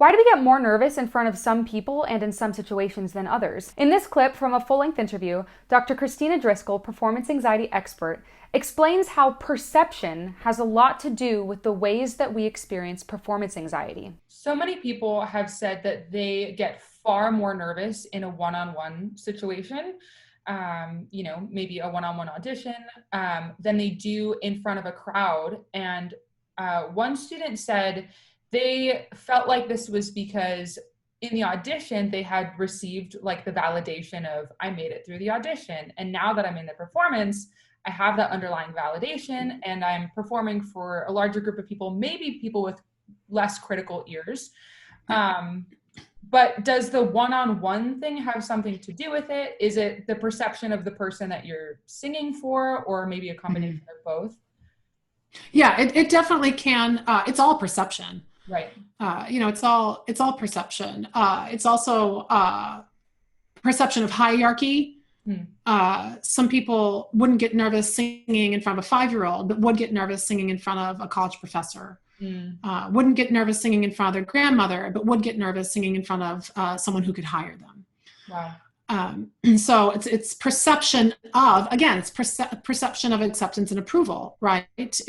Why do we get more nervous in front of some people and in some situations than others? In this clip from a full-length interview, Dr. Kristina Driskill, performance anxiety expert, explains how perception has a lot to do with the ways that we experience performance anxiety. So many people have said that they get far more nervous in a one-on-one situation, maybe a one-on-one audition, than they do in front of a crowd. And one student said they felt like this was because in the audition, they had received like the validation of, I made it through the audition. And now that I'm in the performance, I have that underlying validation and I'm performing for a larger group of people, maybe people with less critical ears. But does the one-on-one thing have something to do with it? Is it the perception of the person that you're singing for, or maybe a combination of both? Yeah, it definitely can. It's all perception. Right. It's all perception. It's also perception of hierarchy. Some people wouldn't get nervous singing in front of a 5-year-old, but would get nervous singing in front of a college professor. Wouldn't get nervous singing in front of their grandmother, but would get nervous singing in front of someone who could hire them. Wow. And so it's perception of, again, it's perception of acceptance and approval, right?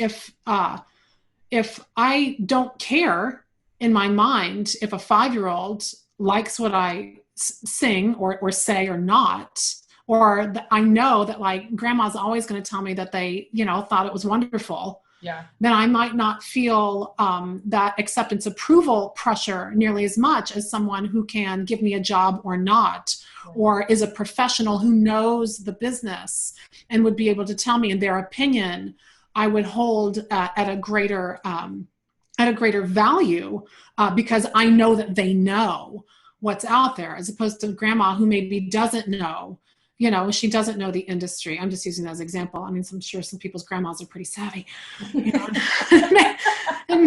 If I don't care in my mind if a 5-year-old likes what I sing or say or not, or I know that like grandma's always going to tell me that they, thought it was wonderful. Yeah. Then I might not feel that acceptance approval pressure nearly as much as someone who can give me a job or not, or is a professional who knows the business and would be able to tell me in their opinion. I would hold at a greater value because I know that they know what's out there, as opposed to grandma who maybe doesn't know. She doesn't know the industry. I'm just using that as an example. I mean, I'm sure some people's grandmas are pretty savvy, and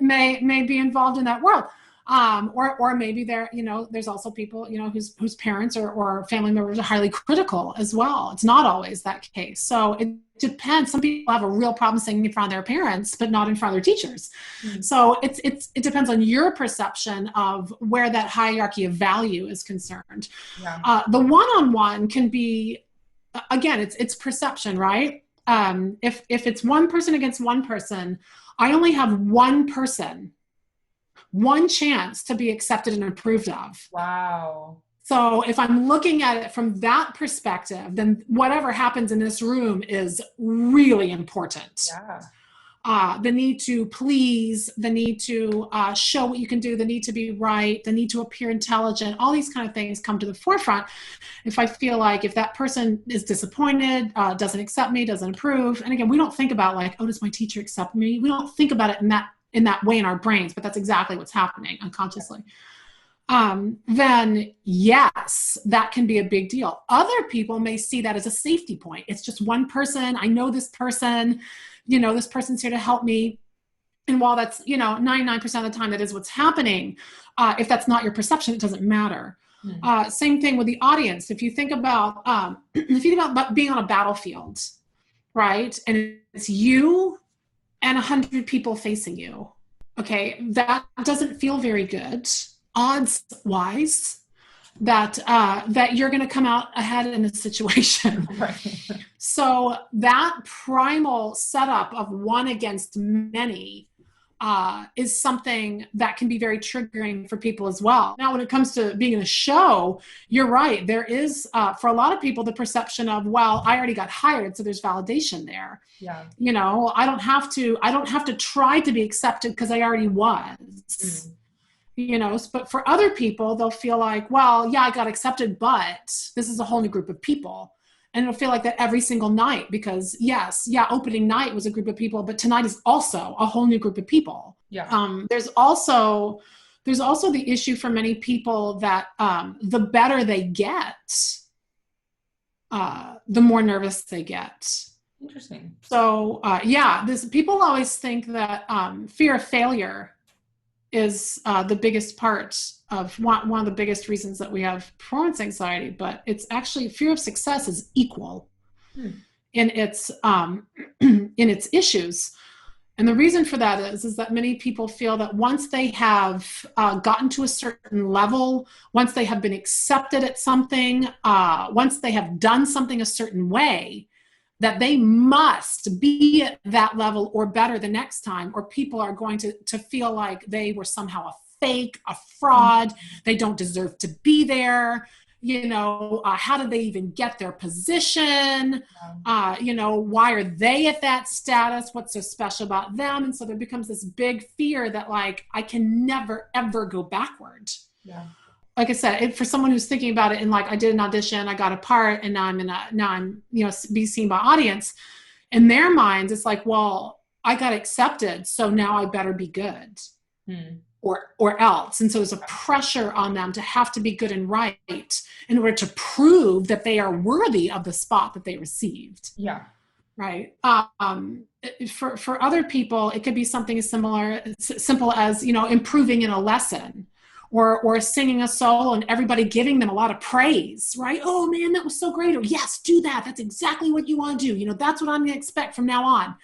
may be involved in that world. Or maybe there's also people, whose parents or family members are highly critical as well. It's not always that case. So it depends. Some people have a real problem singing in front of their parents, but not in front of their teachers. So it depends on your perception of where that hierarchy of value is concerned. Yeah. The one-on-one can be, again, it's perception, right? If it's one person against one person, I only have one chance to be accepted and approved of. Wow. So if I'm looking at it from that perspective, then whatever happens in this room is really important. Yeah. The need to please, the need to show what you can do, the need to be right, the need to appear intelligent, all these kind of things come to the forefront. If I feel like if that person is disappointed, doesn't accept me, doesn't approve, and again, we don't think about like, oh, does my teacher accept me? We don't think about it in that way in our brains, but that's exactly what's happening unconsciously. Then yes, that can be a big deal. Other people may see that as a safety point. It's just one person. I know this person, this person's here to help me. And while that's, 99% of the time that is what's happening, if that's not your perception, it doesn't matter. Same thing with the audience. If you think about, being on a battlefield, right? And it's you and 100 people facing you. Okay. That doesn't feel very good. Odds wise that you're going to come out ahead in a situation. Right. So that primal setup of one against many is something that can be very triggering for people as well. Now, when it comes to being in a show, you're right. There is, for a lot of people, the perception of, well, I already got hired, so there's validation there. Yeah. I don't have to try to be accepted because I already was. But for other people, they'll feel like, well, yeah, I got accepted, but this is a whole new group of people. And it'll feel like that every single night because opening night was a group of people, but tonight is also a whole new group of people. Yeah. There's also the issue for many people that the better they get, the more nervous they get. Interesting. So people always think that fear of failure is the biggest part of one of the biggest reasons that we have performance anxiety, but it's actually fear of success is equal in its issues. And the reason for that is that many people feel that once they have gotten to a certain level, once they have been accepted at something, once they have done something a certain way, that they must be at that level or better the next time, or people are going to feel like they were somehow a fake, a fraud, they don't deserve to be there. How did they even get their position? Why are they at that status? What's so special about them? And so there becomes this big fear that like, I can never, ever go backward. Yeah. Like I said, for someone who's thinking about it and like, I did an audition, I got a part, and now I'm being seen by audience. In their minds, it's like, well, I got accepted, so now I better be good. Or else. And so there's a pressure on them to have to be good and right in order to prove that they are worthy of the spot that they received. Yeah. Right. For other people, it could be something as simple as, improving in a lesson or singing a solo and everybody giving them a lot of praise, right? Oh man, that was so great. Or yes, do that. That's exactly what you want to do. That's what I'm going to expect from now on.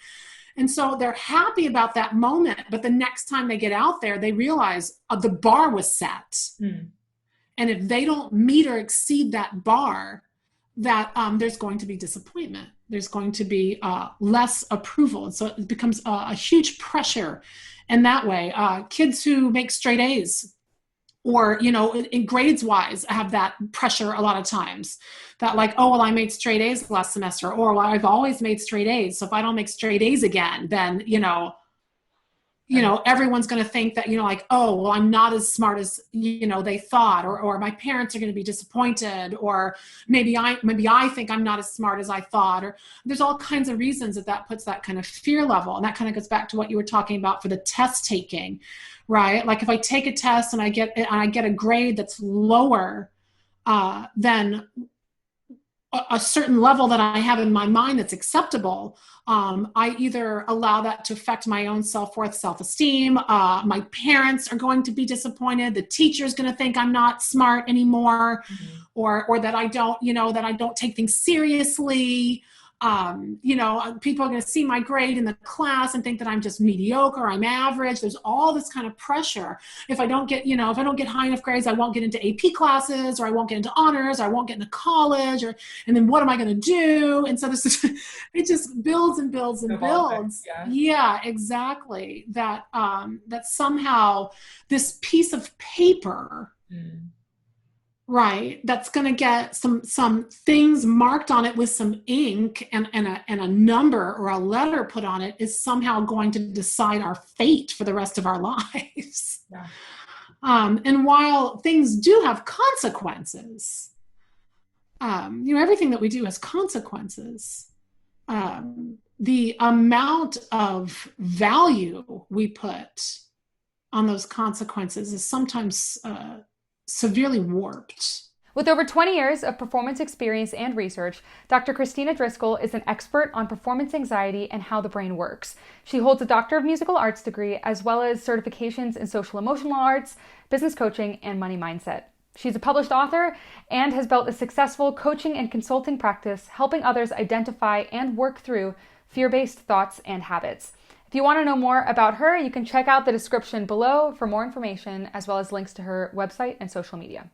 And so they're happy about that moment, but the next time they get out there, they realize the bar was set. And if they don't meet or exceed that bar, that there's going to be disappointment. There's going to be less approval. And so it becomes a huge pressure in that way. Kids who make straight A's, or, in grades wise, I have that pressure a lot of times that like, oh, well, I made straight A's last semester, or well, I've always made straight A's. So if I don't make straight A's again, then, everyone's going to think that, like, oh, well, I'm not as smart as, they thought, or my parents are going to be disappointed, or maybe I think I'm not as smart as I thought, or there's all kinds of reasons that puts that kind of fear level. And that kind of goes back to what you were talking about for the test taking, right? Like if I take a test and I get a grade that's lower than a certain level that I have in my mind that's acceptable, I either allow that to affect my own self-worth, self-esteem. My parents are going to be disappointed. The teacher's going to think I'm not smart anymore, or that I don't take things seriously. People are going to see my grade in the class and think that I'm just mediocre, I'm average. There's all this kind of pressure. If I don't get high enough grades, I won't get into AP classes, or I won't get into honors, or I won't get into college, and then what am I going to do? And so it just builds and builds and builds. Yeah, exactly. That somehow this piece of paper, right, that's going to get some things marked on it with some ink and a number or a letter put on it is somehow going to decide our fate for the rest of our lives. Yeah. And while things do have consequences, everything that we do has consequences. The amount of value we put on those consequences is sometimes severely warped. With over 20 years of performance experience and research, Dr. Kristina Driskill is an expert on performance anxiety and how the brain works. She holds a Doctor of Musical Arts degree, as well as certifications in social emotional arts, business coaching, and money mindset. She's a published author and has built a successful coaching and consulting practice, helping others identify and work through fear-based thoughts and habits. If you want to know more about her, you can check out the description below for more information, as well as links to her website and social media.